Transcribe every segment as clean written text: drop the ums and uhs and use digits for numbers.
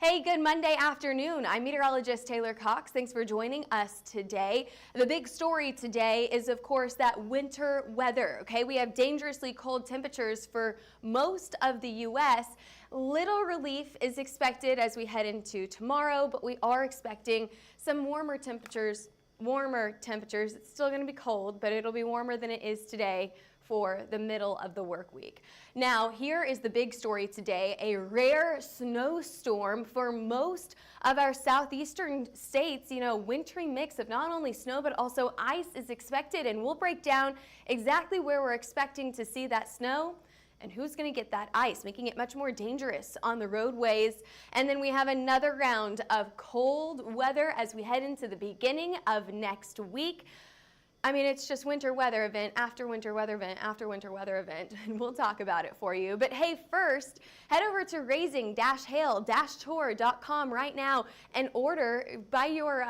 Hey, good Monday afternoon. I'm meteorologist Taylor Cox. Thanks for joining us today. The big story today is, of course, that winter weather. Okay, we have dangerously cold temperatures for most of the U.S. Little relief is expected as we head into tomorrow, but we are expecting some warmer temperatures. It's still going to be cold, but it'll be warmer than it is today for the middle of the work week. Now, here is the big story today. A rare snowstorm for most of our southeastern states. Wintry mix of not only snow but also ice is expected, and we'll break down exactly where we're expecting to see that snow and who's going to get that ice, making it much more dangerous on the roadways. And then we have another round of cold weather as we head into the beginning of next week. I mean, it's just winter weather event after winter weather event after winter weather event, and we'll talk about it for you. But hey, first, head over to raising-hail-tour.com right now and buy your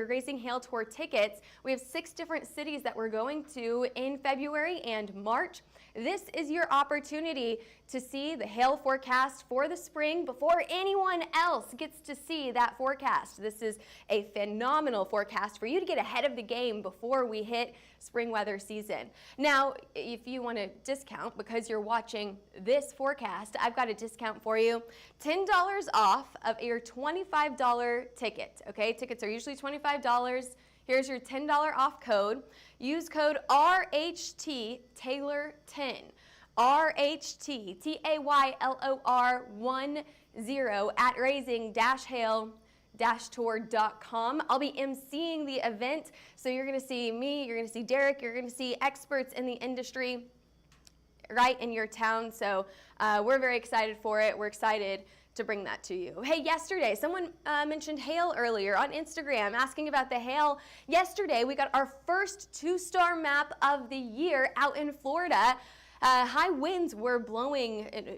Raising Hail Tour tickets. We have 6 different cities that we're going to in February and March. This is your opportunity to see the hail forecast for the spring before anyone else gets to see that forecast. This is a phenomenal forecast for you to get ahead of the game before we hit spring weather season. Now, if you want a discount because you're watching this forecast, I've got a discount for you. $10 off of your $25 ticket. Okay, tickets are usually $25. Here's your $10 off code. Use code RHT Taylor 10. RHT TAYLOR 10 at raising-hail-tour.com. I'll be emceeing the event, so you're going to see me, you're going to see Derek, you're going to see experts in the industry right in your town. So we're very excited for it. We're excited to bring that to you. Hey, yesterday, someone mentioned hail earlier on Instagram, asking about the hail. Yesterday, we got our first 2-star map of the year out in Florida. High winds were blowing,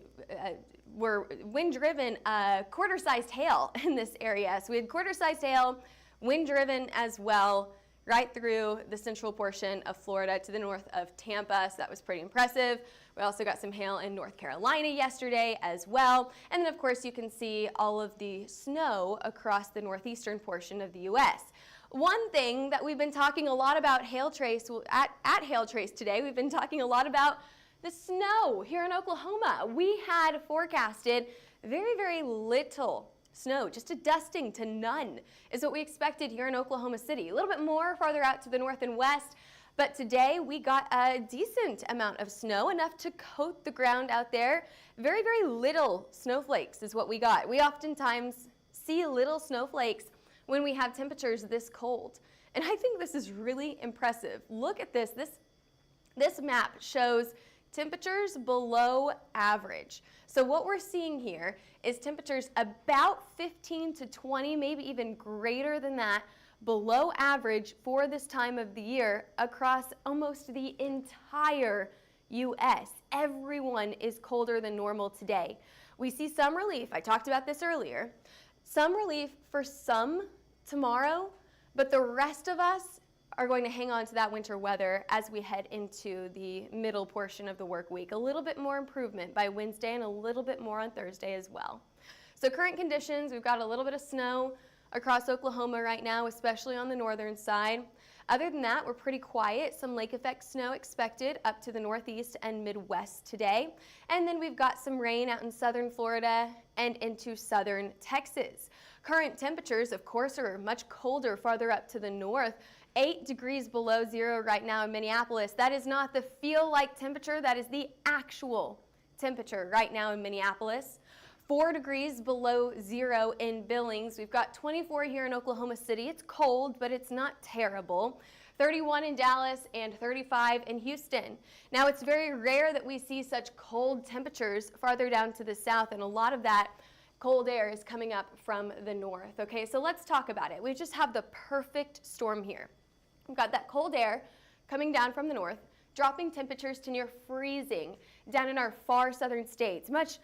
were wind-driven quarter-sized hail in this area. So we had quarter-sized hail, wind-driven as well, right through the central portion of Florida to the north of Tampa, so that was pretty impressive. We also got some hail in North Carolina yesterday as well. And then, of course, you can see all of the snow across the northeastern portion of the U.S. One thing that we've been talking a lot about Hail Trace, at Hail Trace today, we've been talking a lot about the snow here in Oklahoma. We had forecasted very, very little snow, just a dusting to none is what we expected here in Oklahoma City. A little bit more farther out to the north and west, but today we got a decent amount of snow, enough to coat the ground out there. Very, very little snowflakes is what we got. We oftentimes see little snowflakes when we have temperatures this cold, and I think this is really impressive. Look at this. This map shows temperatures below average. So what we're seeing here is temperatures about 15 to 20, maybe even greater than that, below average for this time of the year across almost the entire U.S. Everyone is colder than normal today. We see some relief. I talked about this earlier. Some relief for some tomorrow, but the rest of us are going to hang on to that winter weather as we head into the middle portion of the work week. A little bit more improvement by Wednesday and a little bit more on Thursday as well. So current conditions, we've got a little bit of snow across Oklahoma right now, especially on the northern side. Other than that, we're pretty quiet. Some lake effect snow expected up to the northeast and midwest today. And then we've got some rain out in southern Florida and into southern Texas. Current temperatures, of course, are much colder farther up to the north. 8 degrees below zero right now in Minneapolis. That is not the feel-like temperature. That is the actual temperature right now in Minneapolis. 4 degrees below zero in Billings. We've got 24 here in Oklahoma City. It's cold, but it's not terrible. 31 in Dallas and 35 in Houston. Now, it's very rare that we see such cold temperatures farther down to the south, and a lot of that cold air is coming up from the north. Okay, so let's talk about it. We just have the perfect storm here. We've got that cold air coming down from the north, dropping temperatures to near freezing down in our far southern states, much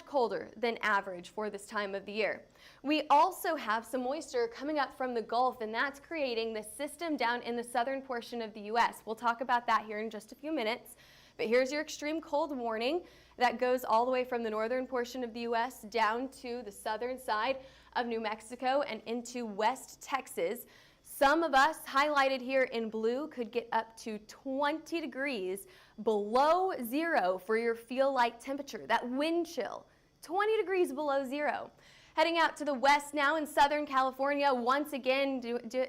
colder than average for this time of the year. We also have some moisture coming up from the Gulf, and that's creating this system down in the southern portion of the U.S. We'll talk about that here in just a few minutes. But here's your extreme cold warning that goes all the way from the northern portion of the U.S. down to the southern side of New Mexico and into West Texas. Some of us, highlighted here in blue, could get up to 20 degrees below zero for your feel-like temperature, that wind chill, 20 degrees below zero. Heading out to the west now in Southern California, once again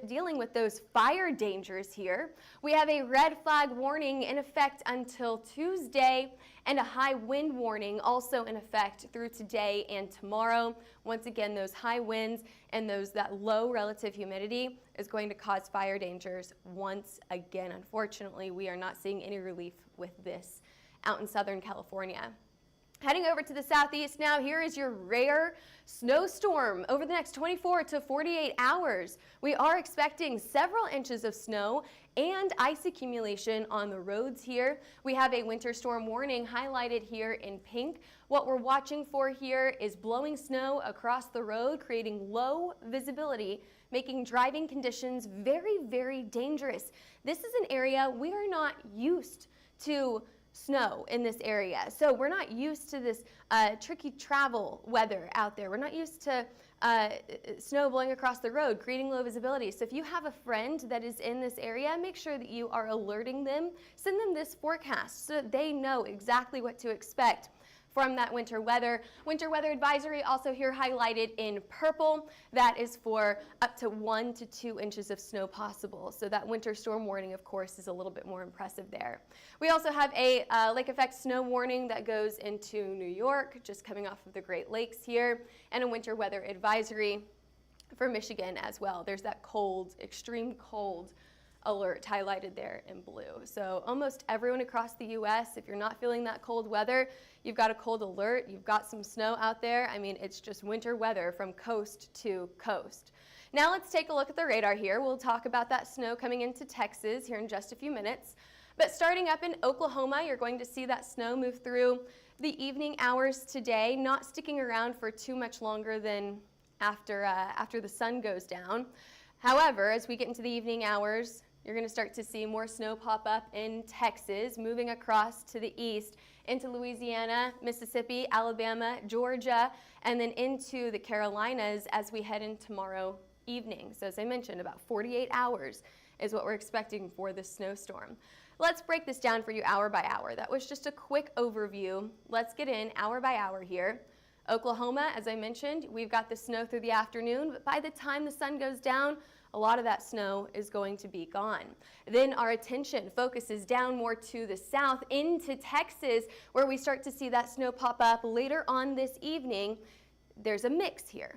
dealing with those fire dangers here. We have a red flag warning in effect until Tuesday and a high wind warning also in effect through today and tomorrow. Once again, those high winds and that low relative humidity is going to cause fire dangers once again. Unfortunately, we are not seeing any relief with this out in Southern California. Heading over to the southeast now, here is your rare snowstorm over the next 24 to 48 hours. We are expecting several inches of snow and ice accumulation on the roads here. We have a winter storm warning highlighted here in pink. What we're watching for here is blowing snow across the road, creating low visibility, making driving conditions very, very dangerous. This is an area we are not used to snow in this area. So we're not used to this tricky travel weather out there. We're not used to snow blowing across the road, creating low visibility. So if you have a friend that is in this area, make sure that you are alerting them. Send them this forecast so that they know exactly what to expect from that winter weather. Winter weather advisory also here highlighted in purple. That is for up to 1 to 2 inches of snow possible. So that winter storm warning, of course, is a little bit more impressive there. We also have a lake effect snow warning that goes into New York, just coming off of the Great Lakes here, and a winter weather advisory for Michigan as well. There's that cold, extreme cold alert highlighted there in blue. So almost everyone across the U.S., if you're not feeling that cold weather, you've got a cold alert, you've got some snow out there. I mean, it's just winter weather from coast to coast. Now let's take a look at the radar here. We'll talk about that snow coming into Texas here in just a few minutes. But starting up in Oklahoma, you're going to see that snow move through the evening hours today, not sticking around for too much longer than after the sun goes down. However, as we get into the evening hours, you're going to start to see more snow pop up in Texas, moving across to the east into Louisiana, Mississippi, Alabama, Georgia, and then into the Carolinas as we head in tomorrow evening. So as I mentioned, about 48 hours is what we're expecting for this snowstorm. Let's break this down for you hour by hour. That was just a quick overview. Let's get in hour by hour here. Oklahoma, as I mentioned, we've got the snow through the afternoon, but by the time the sun goes down, a lot of that snow is going to be gone. Then our attention focuses down more to the south into Texas, where we start to see that snow pop up later on this evening. There's a mix here.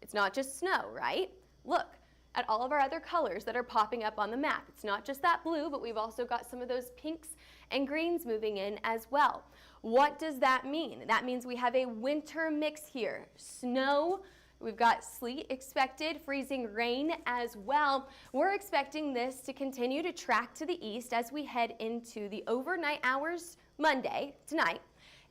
It's not just snow, right? Look at all of our other colors that are popping up on the map. It's not just that blue, but we've also got some of those pinks and greens moving in as well. What does that mean? That means we have a winter mix here. Snow, we've got sleet expected, freezing rain as well. We're expecting this to continue to track to the east as we head into the overnight hours Monday, tonight,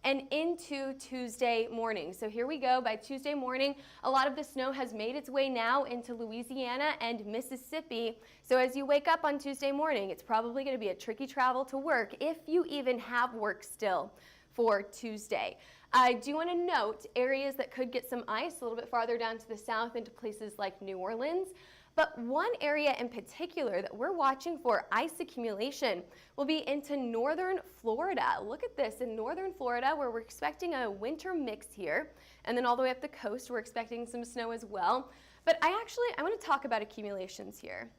and into Tuesday morning. So here we go. By Tuesday morning, a lot of the snow has made its way now into Louisiana and Mississippi. So as you wake up on Tuesday morning, it's probably going to be a tricky travel to work if you even have work still for Tuesday. I do want to note areas that could get some ice a little bit farther down to the south into places like New Orleans. But one area in particular that we're watching for ice accumulation will be into northern Florida. Look at this in northern Florida, where we're expecting a winter mix here. And then all the way up the coast, we're expecting some snow as well. But I want to talk about accumulations here.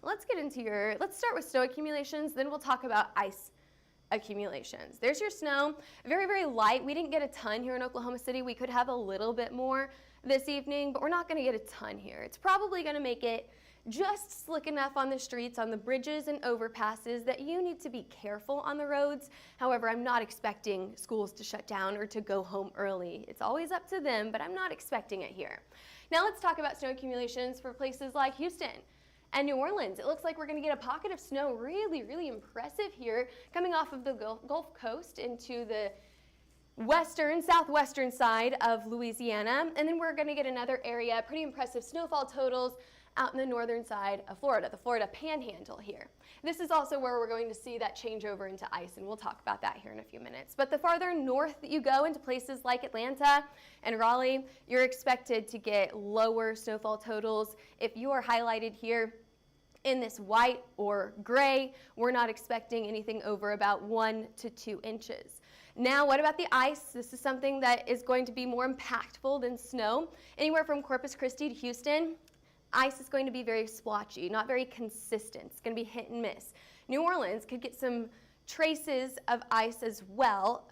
Let's start with snow accumulations, then we'll talk about ice accumulations. There's your snow, very, very light. We didn't get a ton here in Oklahoma City. We could have a little bit more this evening, but we're not going to get a ton here. It's probably going to make it just slick enough on the streets, on the bridges and overpasses that you need to be careful on the roads. However, I'm not expecting schools to shut down or to go home early. It's always up to them, but I'm not expecting it here. Now let's talk about snow accumulations for places like Houston and New Orleans. It looks like we're going to get a pocket of snow, really, really impressive here, coming off of the Gulf Coast into the southwestern side of Louisiana. And then we're going to get another area, pretty impressive snowfall totals out in the northern side of Florida, the Florida Panhandle here. This is also where we're going to see that change over into ice, and we'll talk about that here in a few minutes. But the farther north that you go into places like Atlanta and Raleigh, you're expected to get lower snowfall totals. If you are highlighted here in this white or gray, we're not expecting anything over about 1 to 2 inches. Now, what about the ice? This is something that is going to be more impactful than snow. Anywhere from Corpus Christi to Houston, ice is going to be very splotchy, not very consistent. It's going to be hit and miss. New Orleans could get some traces of ice as well.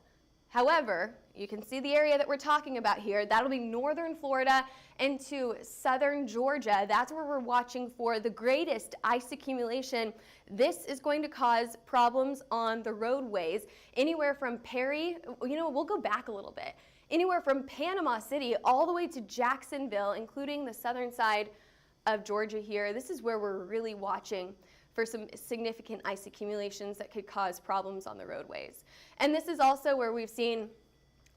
However, you can see the area that we're talking about here. That'll be northern Florida into southern Georgia. That's where we're watching for the greatest ice accumulation. This is going to cause problems on the roadways. Anywhere from Perry, we'll go back a little bit. Anywhere from Panama City all the way to Jacksonville, including the southern side of Georgia here. This is where we're really watching for some significant ice accumulations that could cause problems on the roadways. And this is also where we've seen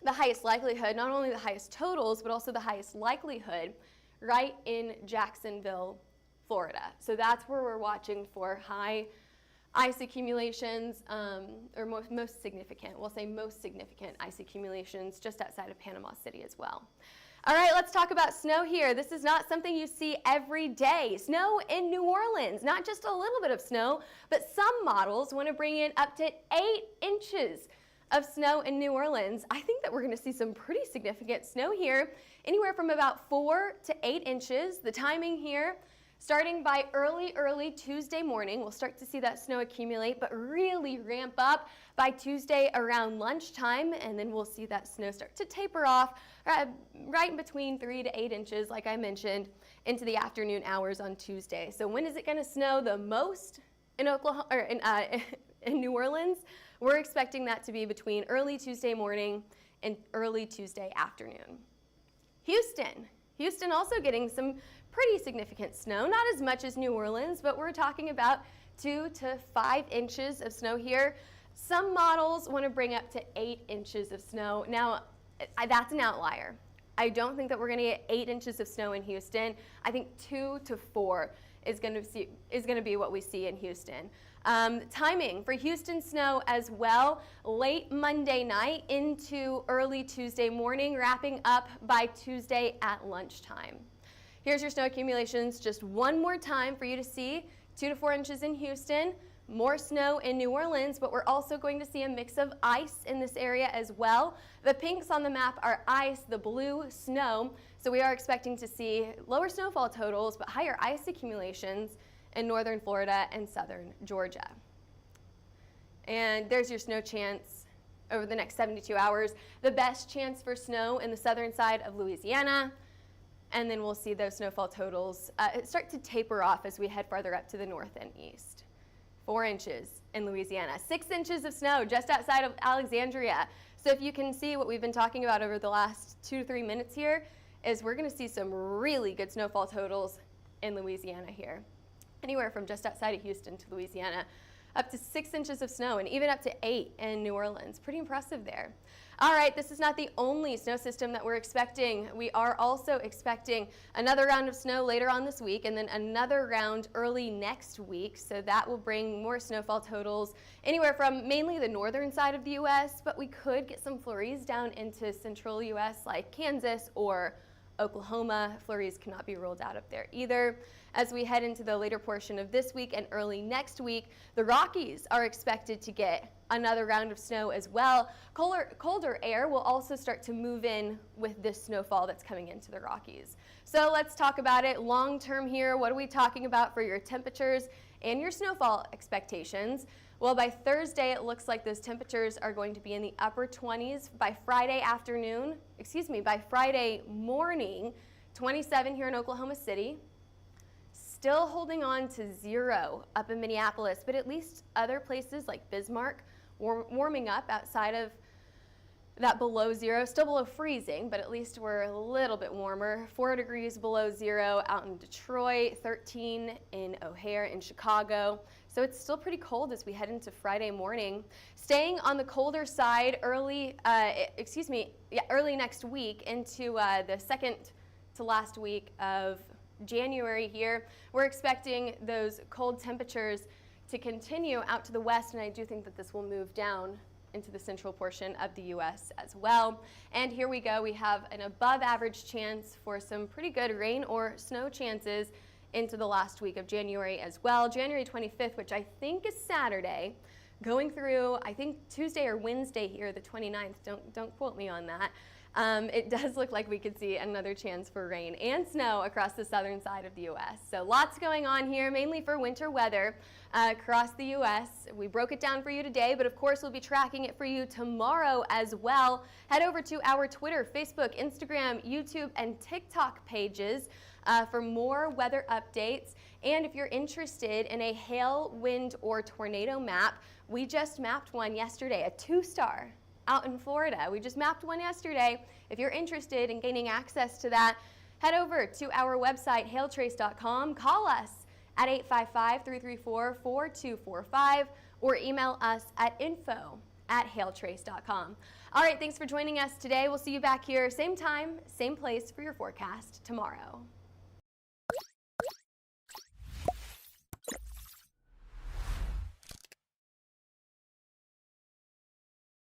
the highest likelihood, not only the highest totals, but also the highest likelihood right in Jacksonville, Florida. So that's where we're watching for high ice accumulations, or most significant, we'll say most significant ice accumulations just outside of Panama City as well. All right, let's talk about snow here. This is not something you see every day. Snow in New Orleans, not just a little bit of snow, but some models want to bring in up to 8 inches of snow in New Orleans. I think that we're going to see some pretty significant snow here, anywhere from about 4 to 8 inches. The timing here, starting by early Tuesday morning, we'll start to see that snow accumulate, but really ramp up by Tuesday around lunchtime, and then we'll see that snow start to taper off right between 3 to 8 inches, like I mentioned, into the afternoon hours on Tuesday. So when is it going to snow the most in Oklahoma, or in New Orleans? We're expecting that to be between early Tuesday morning and early Tuesday afternoon. Houston also getting some pretty significant snow, not as much as New Orleans, but we're talking about 2 to 5 inches of snow here. Some models want to bring up to 8 inches of snow. Now, that's an outlier. I don't think that we're going to get 8 inches of snow in Houston. I think 2 to 4 is going to be what we see in Houston. Timing for Houston snow as well, late Monday night into early Tuesday morning, wrapping up by Tuesday at lunchtime. Here's your snow accumulations just one more time for you to see. 2 to 4 inches in Houston, more snow in New Orleans, but we're also going to see a mix of ice in this area as well. The pinks on the map are ice, the blue snow. So we are expecting to see lower snowfall totals, but higher ice accumulations in northern Florida and southern Georgia. And there's your snow chance over the next 72 hours. The best chance for snow in the southern side of Louisiana. And then we'll see those snowfall totals start to taper off as we head farther up to the north and east. 4 inches in Louisiana, 6 inches of snow just outside of Alexandria. So if you can see what we've been talking about over the last 2 to 3 minutes here, is we're going to see some really good snowfall totals in Louisiana here. Anywhere from just outside of Houston to Louisiana, up to 6 inches of snow, and even up to 8 in New Orleans. Pretty impressive there. All right, this is not the only snow system that we're expecting. We are also expecting another round of snow later on this week, and then another round early next week. So that will bring more snowfall totals anywhere from mainly the northern side of the U.S., but we could get some flurries down into central U.S. like Kansas or Oklahoma. Flurries cannot be ruled out up there either. As we head into the later portion of this week and early next week, the Rockies are expected to get another round of snow as well. Colder air will also start to move in with this snowfall that's coming into the Rockies. So let's talk about it long term here. What are we talking about for your temperatures and your snowfall expectations? Well, by Thursday, it looks like those temperatures are going to be in the upper 20s. By Friday morning, 27 here in Oklahoma City. Still holding on to 0 up in Minneapolis, but at least other places like Bismarck warming up outside of that below 0, still below freezing, but at least we're a little bit warmer. 4 degrees below 0 out in Detroit, 13 in O'Hare in Chicago. So it's still pretty cold as we head into Friday morning. Staying on the colder side early next week into the second to last week of January here. We're expecting those cold temperatures to continue out to the west, and I do think that this will move down into the central portion of the U.S. as well. And here we go. We have an above average chance for some pretty good rain or snow chances into the last week of January as well. January 25th, which I think is Saturday, going through, I think, Tuesday or Wednesday here, the 29th. Don't quote me on that. It does look like we could see another chance for rain and snow across the southern side of the U.S. So lots going on here, mainly for winter weather across the U.S. We broke it down for you today, but of course we'll be tracking it for you tomorrow as well. Head over to our Twitter, Facebook, Instagram, YouTube, and TikTok pages for more weather updates. And if you're interested in a hail, wind, or tornado map, we just mapped one yesterday, a 2-star. Out in Florida. We just mapped one yesterday. If you're interested in gaining access to that, head over to our website, hailtrace.com. Call us at 855-334-4245 or email us at info@hailtrace.com. All right, thanks for joining us today. We'll see you back here, same time, same place for your forecast tomorrow.